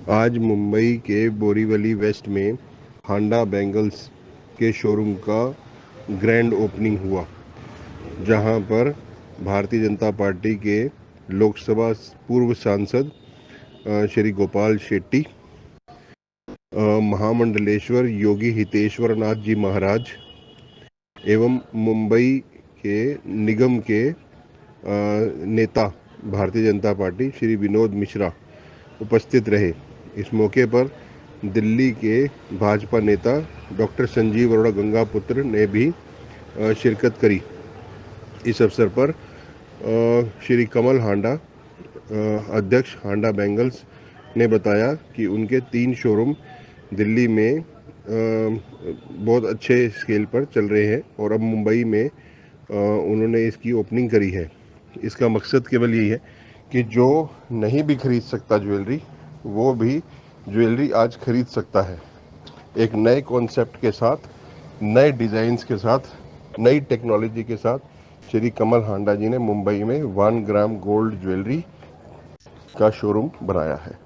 आज मुंबई के बोरीवली वेस्ट में हांडा बैंगल्स के शोरूम का ग्रैंड ओपनिंग हुआ, जहां पर भारतीय जनता पार्टी के लोकसभा पूर्व सांसद श्री गोपाल शेट्टी, महामंडलेश्वर योगी हितेश्वर नाथ जी महाराज एवं मुंबई के निगम के नेता भारतीय जनता पार्टी श्री विनोद मिश्रा उपस्थित रहे। इस मौके पर दिल्ली के भाजपा नेता डॉक्टर संजीव अरोड़ा गंगापुत्र ने भी शिरकत करी। इस अवसर पर श्री कमल हांडा, अध्यक्ष हांडा बैंगल्स, ने बताया कि उनके 3 शोरूम दिल्ली में बहुत अच्छे स्केल पर चल रहे हैं और अब मुंबई में उन्होंने इसकी ओपनिंग करी है। इसका मकसद केवल यही है कि जो नहीं भी खरीद सकता ज्वेलरी, वो भी ज्वेलरी आज खरीद सकता है। एक नए कॉन्सेप्ट के साथ, नए डिज़ाइंस के साथ, नई टेक्नोलॉजी के साथ श्री कमल हांडा जी ने मुंबई में 1 ग्राम गोल्ड ज्वेलरी का शोरूम बनाया है।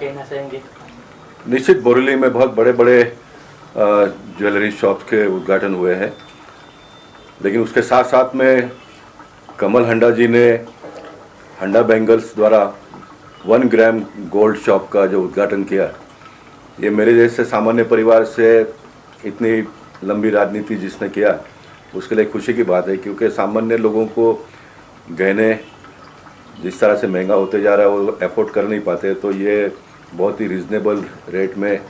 कहना चाहेंगे? निश्चित बोरीवली में बहुत बड़े बड़े ज्वेलरी शॉप्स के उद्घाटन हुए हैं, लेकिन उसके साथ साथ में कमल हांडा जी ने हांडा बैंगल्स द्वारा 1 ग्राम गोल्ड शॉप का जो उद्घाटन किया, ये मेरे जैसे सामान्य परिवार से इतनी लंबी राजनीति जिसने किया उसके लिए खुशी की बात है, क्योंकि सामान्य लोगों को गहने जिस तरह से महंगा होते जा रहा है वो अफोर्ड कर नहीं पाते, तो ये बहुत ही रिजनेबल रेट में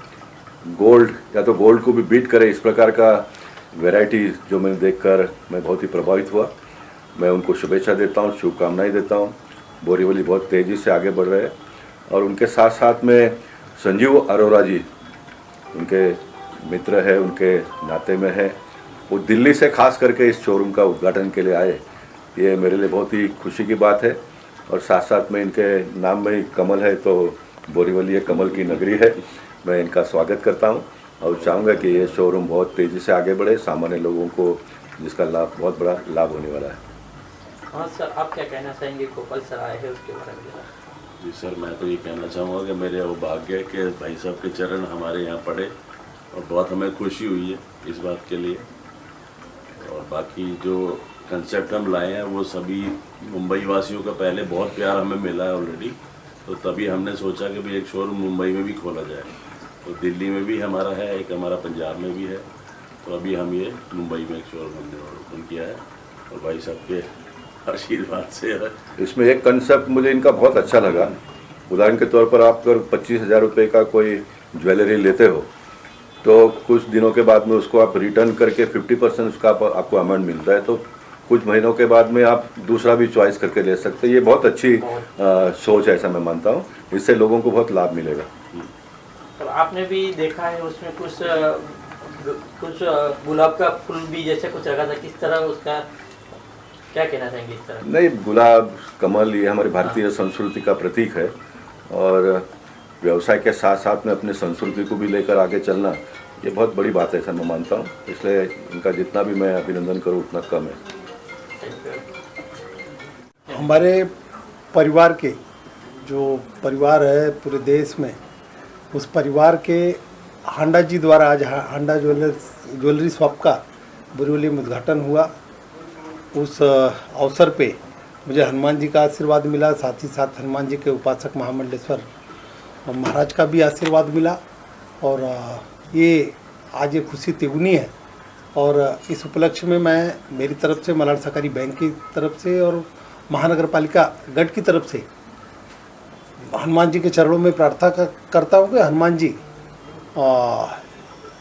गोल्ड या तो गोल्ड को भी बीट करे इस प्रकार का वैरायटी जो मैंने देखकर मैं बहुत ही प्रभावित हुआ। मैं उनको शुभेच्छा देता हूँ, शुभकामनाएं देता हूँ। बोरीवली बहुत तेज़ी से आगे बढ़ रहे हैं और उनके साथ साथ में संजीव अरोरा जी उनके मित्र है, उनके नाते में है, वो दिल्ली से खास करके इस शोरूम का उद्घाटन के लिए आए, ये मेरे लिए बहुत ही खुशी की बात है। और साथ साथ में इनके नाम में ही कमल है, तो बोरीवली एक कमल की नगरी है। मैं इनका स्वागत करता हूं और चाहूँगा कि ये शोरूम बहुत तेज़ी से आगे बढ़े, सामान्य लोगों को जिसका लाभ बहुत बड़ा लाभ होने वाला है। हाँ सर, आप क्या कहना चाहेंगे? गोपाल सर आए हैं उसके बारे में? जी सर, मैं तो ये कहना चाहूँगा कि मेरे वो भाग्य है कि भाई साहब के चरण हमारे यहाँ पड़े और बहुत हमें खुशी हुई है इस बात के लिए। और बाकी जो कंसेप्ट हम लाए हैं वो सभी मुंबई वासियों का पहले बहुत प्यार हमें मिला है ऑलरेडी, तो तभी हमने सोचा कि भाई एक शोरूम मुंबई में भी खोला जाए। तो दिल्ली में भी हमारा है, एक हमारा पंजाब में भी है, तो अभी हम ये मुंबई में एक शोरूम हमने ओपन किया है और भाई साहब के आशीर्वाद से है। इसमें एक कंसेप्ट मुझे इनका बहुत अच्छा लगा। उदाहरण के तौर पर आप अगर 25,000 रुपये का कोई ज्वेलरी लेते हो तो कुछ दिनों के बाद में उसको आप रिटर्न करके 50% उसका आपको अमाउंट मिलता है, तो कुछ महीनों के बाद में आप दूसरा भी चॉइस करके ले सकते हैं। ये बहुत अच्छी सोच है, ऐसा मैं मानता हूँ। इससे लोगों को बहुत लाभ मिलेगा। तो आपने भी देखा है उसमें कुछ गुलाब का फूल भी जैसे कुछ लगा था, किस तरह उसका क्या कहना चाहेंगे इस तरह? नहीं, गुलाब कमल ये हमारी भारतीय संस्कृति का प्रतीक है और व्यवसाय के साथ साथ में अपनी संस्कृति को भी लेकर आगे चलना ये बहुत बड़ी बात है, ऐसा मैं मानता हूँ। इसलिए इनका जितना भी मैं अभिनंदन करूँ उतना कम है। हमारे परिवार के जो परिवार है पूरे देश में, उस परिवार के हांडा जी द्वारा आज हांडा ज्वेलरी शॉप का बोरीवली में उद्घाटन हुआ। उस अवसर पे मुझे हनुमान जी का आशीर्वाद मिला, साथ ही साथ हनुमान जी के उपासक महामंडलेश्वर महाराज का भी आशीर्वाद मिला और ये आज ये खुशी तिगुनी है। और इस उपलक्ष्य में मैं मेरी तरफ से, मलाड सहकारी बैंक की तरफ से और महानगर पालिका गढ़ की तरफ से हनुमान जी के चरणों में प्रार्थना करता हूँ कि हनुमान जी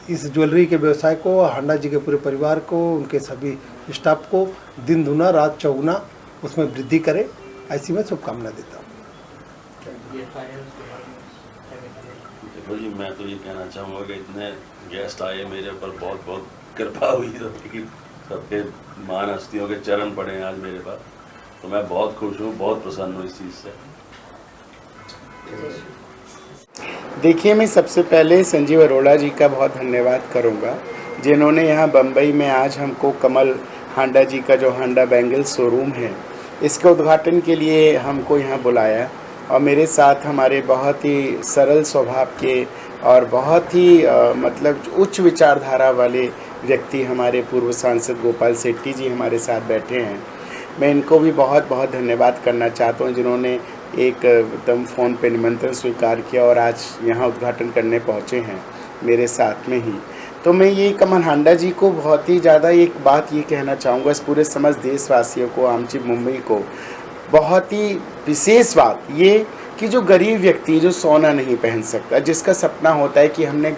इस ज्वेलरी के व्यवसाय को, हांडा जी के पूरे परिवार को, उनके सभी स्टाफ को दिन दुना रात चौगुना उसमें वृद्धि करे, ऐसी मैं शुभकामना देता हूँ। देखो जी, मैं तो ये कहना चाहूँगा कि इतने गेस्ट आए, मेरे ऊपर बहुत बहुत कृपा हुई सबकी, सबके महान हस्तियों के चरण पड़े हैं आज मेरे पास, तो मैं बहुत खुश हूँ, बहुत प्रसन्न हूँ इस चीज़ से। देखिए, मैं सबसे पहले संजीव अरोड़ा जी का बहुत धन्यवाद करूंगा, जिन्होंने यहाँ बम्बई में आज हमको कमल हांडा जी का जो हांडा बैंगल शोरूम है इसके उद्घाटन के लिए हमको यहाँ बुलाया। और मेरे साथ हमारे बहुत ही सरल स्वभाव के और बहुत ही मतलब उच्च विचारधारा वाले व्यक्ति हमारे पूर्व सांसद गोपाल सेट्टी जी हमारे साथ बैठे हैं। मैं इनको भी बहुत बहुत धन्यवाद करना चाहता हूँ, जिन्होंने एक एकदम फ़ोन पे निमंत्रण स्वीकार किया और आज यहाँ उद्घाटन करने पहुँचे हैं मेरे साथ में ही। तो मैं ये कमल हांडा जी को बहुत ही ज़्यादा एक बात ये कहना चाहूँगा, इस पूरे समस्त देशवासियों को, आमची मुंबई को, बहुत ही विशेष बात ये कि जो गरीब व्यक्ति जो सोना नहीं पहन सकता, जिसका सपना होता है कि हमने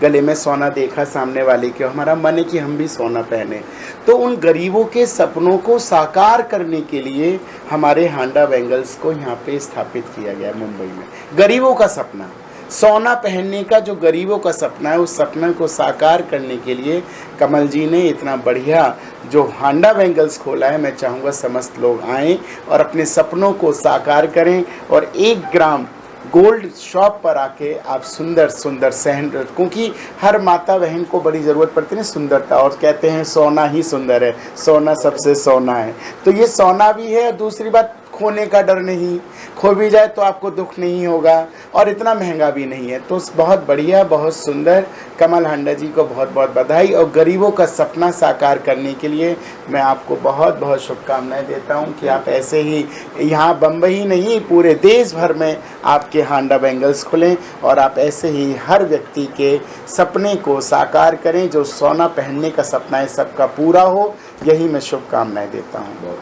गले में सोना देखा सामने वाले के, हमारा मन है कि हम भी सोना पहने, तो उन गरीबों के सपनों को साकार करने के लिए हमारे हांडा बैंगल्स को यहाँ पे स्थापित किया गया है मुंबई में। गरीबों का सपना सोना पहनने का, जो गरीबों का सपना है, उस सपने को साकार करने के लिए कमल जी ने इतना बढ़िया जो हांडा बैंगल्स खोला है। मैं चाहूँगा समस्त लोग आएँ और अपने सपनों को साकार करें और 1 ग्राम गोल्ड शॉप पर आके आप सुंदर सुंदर सहन, क्योंकि हर माता बहन को बड़ी ज़रूरत पड़ती है सुंदरता, और कहते हैं सोना ही सुंदर है, सोना सबसे सोना है, तो ये सोना भी है। और दूसरी बात, खोने का डर नहीं, खो भी जाए तो आपको दुख नहीं होगा और इतना महंगा भी नहीं है। तो बहुत बढ़िया, बहुत सुंदर। कमल हांडा जी को बहुत बहुत बधाई और गरीबों का सपना साकार करने के लिए मैं आपको बहुत बहुत शुभकामनाएं देता हूं कि आप ऐसे ही यहाँ बम्बई नहीं पूरे देश भर में आपके हांडा बैंगल्स खुलें और आप ऐसे ही हर व्यक्ति के सपने को साकार करें। जो सोना पहनने का सपना है सबका पूरा हो, यही मैं शुभकामनाएं देता हूँ।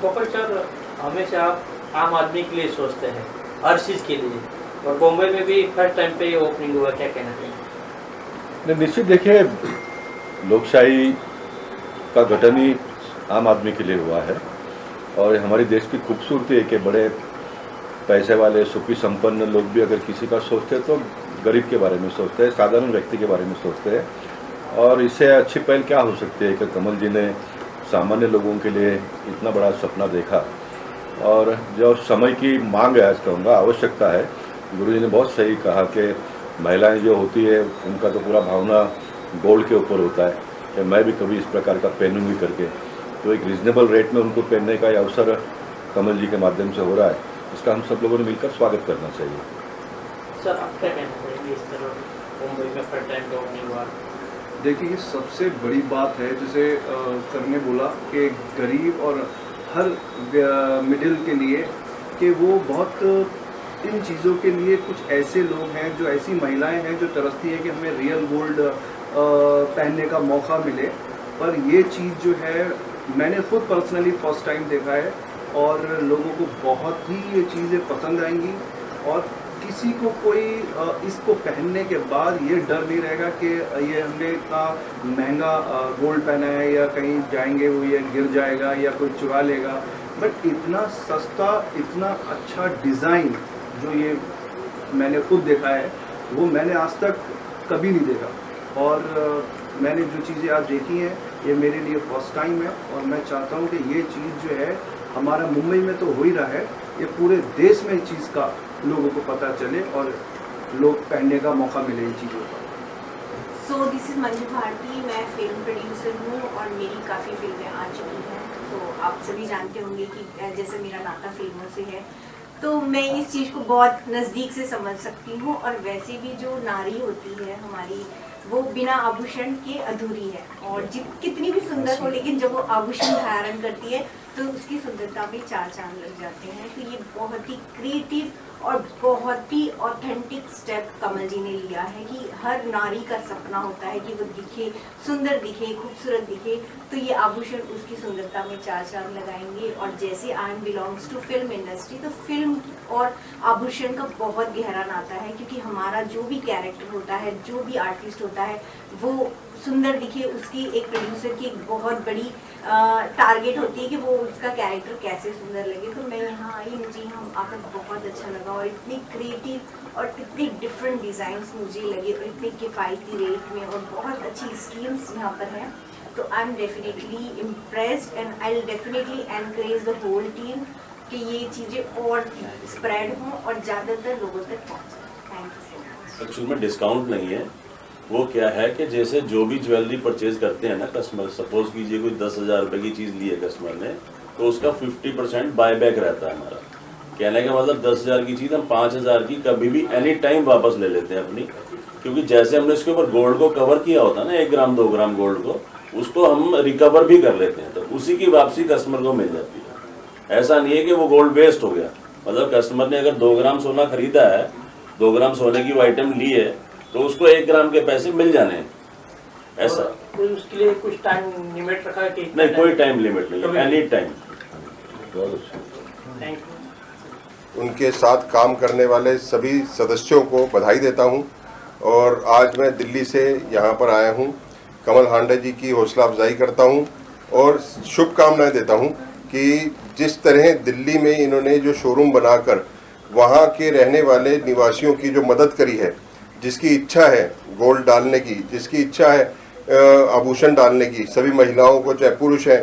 गोपाल सर, हमेशा आप आम आदमी के लिए सोचते हैं, हर चीज़ के लिए, और बॉम्बे में भी फर्स्ट टाइम पे ये ओपनिंग हुआ, क्या कहना चाहिए? निश्चित देखिए, लोकशाही का गठन ही आम आदमी के लिए हुआ है और हमारे देश की खूबसूरती है कि बड़े पैसे वाले सुखी संपन्न लोग भी अगर किसी का सोचते हैं तो गरीब के बारे में सोचते हैं, साधारण व्यक्ति के बारे में सोचते हैं। और इससे अच्छी पहल क्या हो सकती है कि कमल जी ने सामान्य लोगों के लिए इतना बड़ा सपना देखा और जो समय की मांग है, आज कहूँगा आवश्यकता है। गुरु जी ने बहुत सही कहा कि महिलाएं जो होती है उनका तो पूरा भावना गोल्ड के ऊपर होता है कि मैं भी कभी इस प्रकार का पहनूंगी करके, तो एक रीजनेबल रेट में उनको पहनने का अवसर कमल जी के माध्यम से हो रहा है। इसका हम सब लोगों ने मिलकर स्वागत करना चाहिए। सर, आप क्या कहना चाहिए इस तरह मुंबई में फर्स्ट टाइम ओपनिंग हुआ? देखिए, ये सबसे बड़ी बात है, जैसे सर ने बोला कि गरीब और हर मिडिल के लिए कि वो बहुत इन चीज़ों के लिए कुछ ऐसे लोग हैं, जो ऐसी महिलाएं हैं जो तरसती हैं कि हमें रियल गोल्ड पहनने का मौका मिले। पर ये चीज़ जो है मैंने खुद पर्सनली फर्स्ट टाइम देखा है और लोगों को बहुत ही ये चीज़ें पसंद आएंगी और किसी को कोई इसको पहनने के बाद ये डर नहीं रहेगा कि ये हमने इतना महंगा गोल्ड पहना है या कहीं जाएंगे वो ये गिर जाएगा या कोई चुरा लेगा। बट इतना सस्ता, इतना अच्छा डिज़ाइन जो ये मैंने खुद देखा है वो मैंने आज तक कभी नहीं देखा। और मैंने जो चीज़ें आज देखी हैं ये मेरे लिए फर्स्ट टाइम है और मैं चाहता हूँ कि ये चीज़ जो है हमारा मुंबई में तो हो ही रहा है, ये पूरे देश में इस चीज़ का लोगों को पता चले और लोग पहनने का मौका मिले इन चीज़ों का। So this is Manju Bharati, मैं फिल्म प्रोड्यूसर हूँ और मेरी काफ़ी फिल्में आ चुकी हैं। तो आप सभी जानते होंगे कि जैसे मेरा नाता फिल्मों से है, तो मैं इस चीज़ को बहुत नज़दीक से समझ सकती हूँ। और वैसे भी जो नारी होती है हमारी, वो बिना आभूषण के अधूरी है और कितनी भी सुंदर हो, लेकिन जब वो आभूषण धारण करती है तो उसकी सुंदरता में चार चांद लग जाते हैं। तो ये बहुत ही क्रिएटिव और बहुत ही ऑथेंटिक स्टेप कमल जी ने लिया है कि हर नारी का सपना होता है कि वो दिखे, सुंदर दिखे, खूबसूरत दिखे, तो ये आभूषण उसकी सुंदरता में चार चांद लगाएंगे। और जैसे I am belongs to film industry, तो फिल्म और आभूषण का बहुत गहरा नाता है, क्योंकि हमारा जो भी कैरेक्टर होता है, जो भी आर्टिस्ट होता है, वो सुंदर दिखे, उसकी एक प्रोड्यूसर की एक बहुत बड़ी टारगेट होती है कि वो उसका कैरेक्टर कैसे सुंदर लगे। तो मैं यहाँ आई, मुझे यहाँ आकर बहुत अच्छा लगा और इतनी क्रिएटिव और इतनी डिफरेंट डिज़ाइंस मुझे लगे और इतने किफ़ायती रेट में और बहुत अच्छी स्कीम्स यहाँ पर हैं। तो I am definitely impressed and I will definitely encourage the whole team कि ये चीज़ें और स्प्रेड हों और ज़्यादातर लोगों तक पहुँचें। Thank you so much. Actual में डिस्काउंट नहीं है, वो क्या है कि जैसे जो भी ज्वेलरी परचेज करते हैं ना कस्टमर, सपोज कीजिए कोई 10,000 रुपये की चीज़ ली है कस्टमर ने, तो उसका 50% बायबैक रहता है हमारा। कहने का मतलब 10,000 की चीज़ हम 5,000 की कभी भी एनी टाइम वापस ले लेते हैं अपनी, क्योंकि जैसे हमने इसके ऊपर गोल्ड को कवर किया होता है ना, 1 ग्राम 2 ग्राम गोल्ड को, उसको हम रिकवर भी कर लेते हैं, तो उसी की वापसी कस्टमर को मिल जाती है। ऐसा नहीं है कि वो गोल्ड वेस्ट हो गया। मतलब कस्टमर ने अगर 2 ग्राम सोना खरीदा है, 2 ग्राम सोने की वो आइटम ली है, तो उसको 1 ग्राम के पैसे मिल जाने हैं। ऐसा कोई उसके लिए कुछ टाइम लिमिट रखा है कि नहीं, कोई टाइम लिमिट नहीं है, एनी टाइम। Thank you. उनके साथ काम करने वाले सभी सदस्यों को बधाई देता हूं और आज मैं दिल्ली से यहां पर आया हूं। कमल हांडा जी की हौसला अफजाई करता हूं और शुभकामनाएं देता हूं कि जिस तरह दिल्ली में इन्होंने जो शोरूम बनाकर वहां के रहने वाले निवासियों की जो मदद करी है, जिसकी इच्छा है गोल्ड डालने की, जिसकी इच्छा है आभूषण डालने की, सभी महिलाओं को, चाहे पुरुष हैं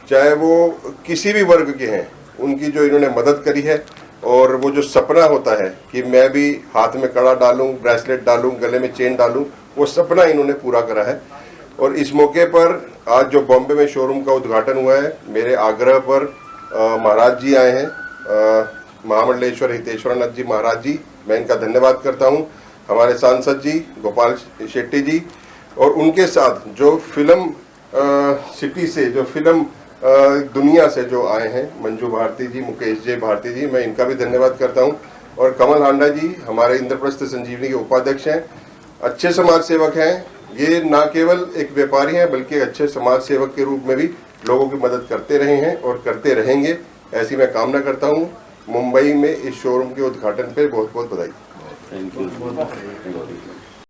चाहे वो किसी भी वर्ग के हैं, उनकी जो इन्होंने मदद करी है। और वो जो सपना होता है कि मैं भी हाथ में कड़ा डालूं, ब्रेसलेट डालूं, गले में चेन डालूं, वो सपना इन्होंने पूरा करा है। और इस मौके पर आज जो बॉम्बे में शोरूम का उद्घाटन हुआ है, मेरे आग्रह पर महाराज जी आए हैं, महामंडलेश्वर हितेश्वरनाथ जी महाराज जी, मैं इनका धन्यवाद करता हूं। हमारे सांसद जी गोपाल शेट्टी जी और उनके साथ जो फिल्म सिटी से, जो फिल्म दुनिया से जो आए हैं, मंजू भारती जी, मुकेश जे भारती जी, मैं इनका भी धन्यवाद करता हूं। और कमल हांडा जी हमारे इंद्रप्रस्थ संजीवनी के उपाध्यक्ष हैं, अच्छे समाज सेवक हैं। ये ना केवल एक व्यापारी हैं बल्कि अच्छे समाज सेवक के रूप में भी लोगों की मदद करते रहे हैं और करते रहेंगे, ऐसी मैं कामना करता हूं। मुंबई में इस शोरूम के उद्घाटन पे बहुत बहुत बधाई। Thank you.